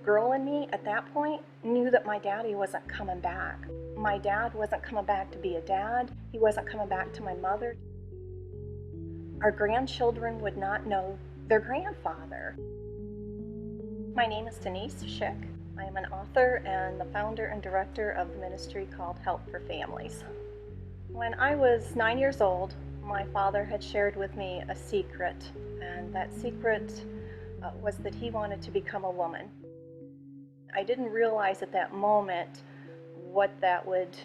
girl in me at that point knew that my daddy wasn't coming back. My dad wasn't coming back to be a dad. He wasn't coming back to my mother. Our grandchildren would not know their grandfather. My name is Denise Schick. I am an author and the founder and director of the ministry called Help for Families. When I was 9 years old, my father had shared with me a secret, and that secret was that he wanted to become a woman. I didn't realize at that moment what that would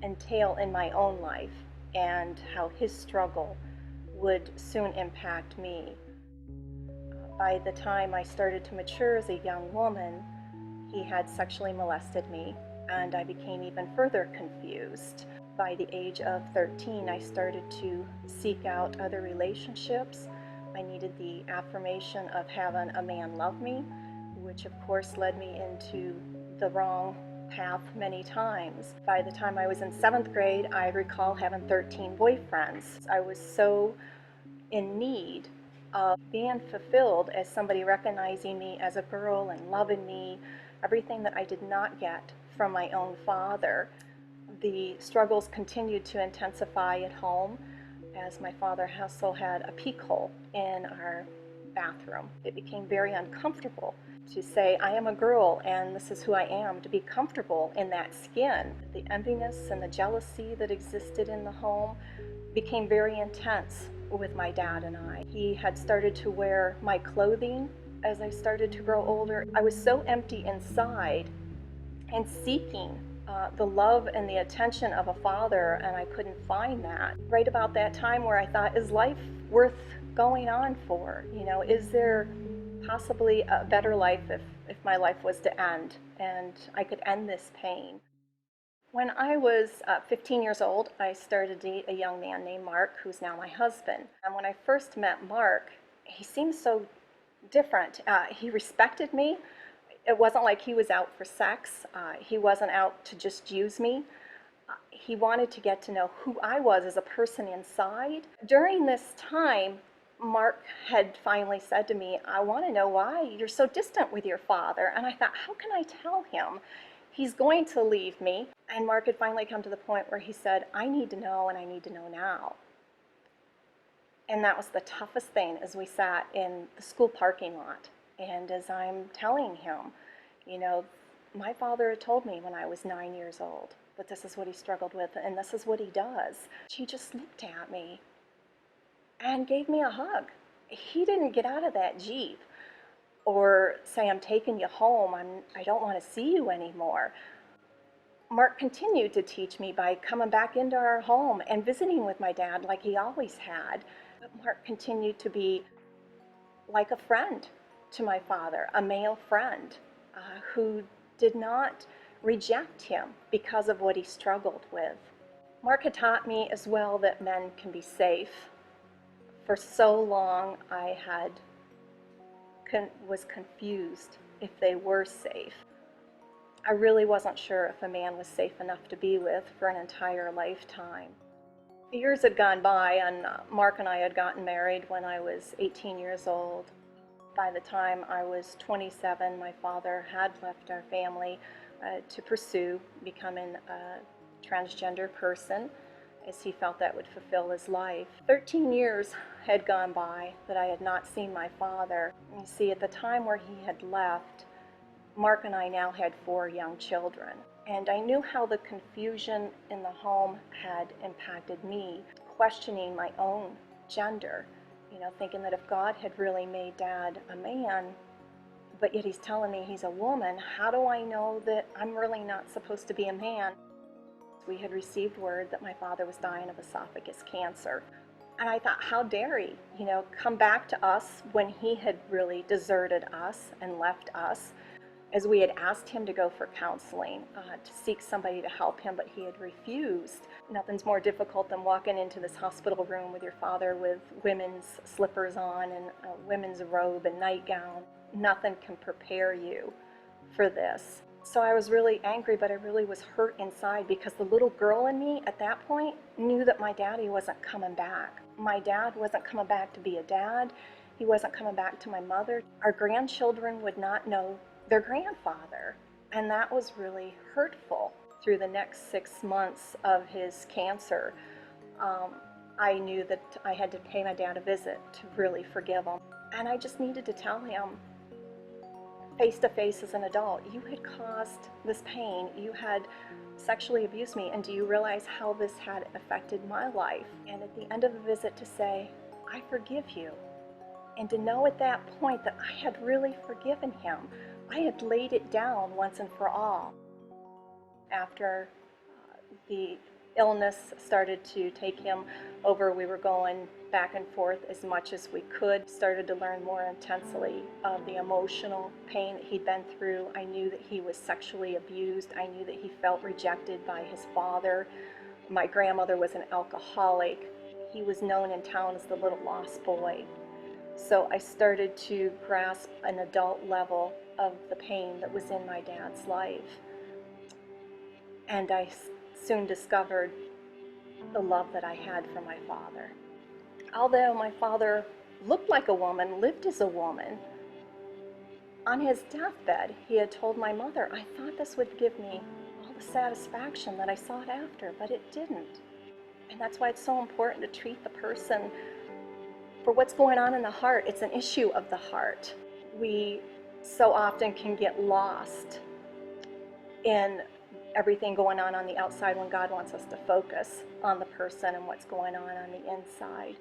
entail in my own life and how his struggle would soon impact me. By the time I started to mature as a young woman, he had sexually molested me, and I became even further confused. By the age of 13, I started to seek out other relationships. I needed the affirmation of having a man love me, which of course led me into the wrong path many times. By the time I was in 7th grade, I recall having 13 boyfriends. I was so in need of being fulfilled as somebody recognizing me as a girl and loving me, everything that I did not get from my own father. The struggles continued to intensify at home as my father also had a peek hole in our bathroom. It became very uncomfortable to say, I am a girl and this is who I am, to be comfortable in that skin. The enviness and the jealousy that existed in the home became very intense with my dad and I. He had started to wear my clothing as I started to grow older. I was so empty inside and seeking the love and the attention of a father, and I couldn't find that. Right about that time where I thought, is life worth going on for? You know, is there possibly a better life if my life was to end and I could end this pain? When I was 15 years old, I started to date a young man named Mark, who's now my husband. And when I first met Mark, he seemed so different. He respected me. It wasn't like he was out for sex. He wasn't out to just use me. He wanted to get to know who I was as a person inside. During this time, Mark had finally said to me, I want to know why you're so distant with your father. And I thought, how can I tell him? He's going to leave me. And Mark had finally come to the point where he said, I need to know, and I need to know now. And that was the toughest thing as we sat in the school parking lot. And as I'm telling him, you know, my father had told me when I was 9 years old that this is what he struggled with and this is what he does. He just looked at me and gave me a hug. He didn't get out of that Jeep or say, I'm taking you home, I don't want to see you anymore. Mark continued to teach me by coming back into our home and visiting with my dad like he always had. But Mark continued to be like a friend to my father, a male friend who did not reject him because of what he struggled with. Mark had taught me as well that men can be safe. For so long I was confused if they were safe. I really wasn't sure if a man was safe enough to be with for an entire lifetime. Years had gone by and Mark and I had gotten married when I was 18 years old. By the time I was 27, my father had left our family to pursue becoming a transgender person, as he felt that would fulfill his life. 13 years had gone by that I had not seen my father. You see, at the time where he had left, Mark and I now had 4 young children. And I knew how the confusion in the home had impacted me, questioning my own gender. You know, thinking that if God had really made Dad a man, but yet he's telling me he's a woman, how do I know that I'm really not supposed to be a man? We had received word that my father was dying of esophagus cancer. And I thought, how dare he, come back to us when he had really deserted us and left us, as we had asked him to go for counseling, to seek somebody to help him, but he had refused. Nothing's more difficult than walking into this hospital room with your father with women's slippers on and a women's robe and nightgown. Nothing can prepare you for this. So I was really angry, but I really was hurt inside because the little girl in me at that point knew that my daddy wasn't coming back. My dad wasn't coming back to be a dad. He wasn't coming back to my mother. Our grandchildren would not know their grandfather. And that was really hurtful. Through the next 6 months of his cancer, I knew that I had to pay my dad a visit to really forgive him. And I just needed to tell him, face to face as an adult, you had caused this pain, you had sexually abused me, and do you realize how this had affected my life? And at the end of the visit to say, I forgive you. And to know at that point that I had really forgiven him. I had laid it down once and for all. After the illness started to take him over, we were going back and forth as much as we could. Started to learn more intensely of the emotional pain that he'd been through. I knew that he was sexually abused. I knew that he felt rejected by his father. My grandmother was an alcoholic. He was known in town as the little lost boy. So I started to grasp an adult level of the pain that was in my dad's life. And I soon discovered the love that I had for my father. Although my father looked like a woman, lived as a woman, on his deathbed, he had told my mother, I thought this would give me all the satisfaction that I sought after, but it didn't. And that's why it's so important to treat the person for what's going on in the heart. It's an issue of the heart. We so often can get lost in everything going on the outside when God wants us to focus on the person and what's going on the inside.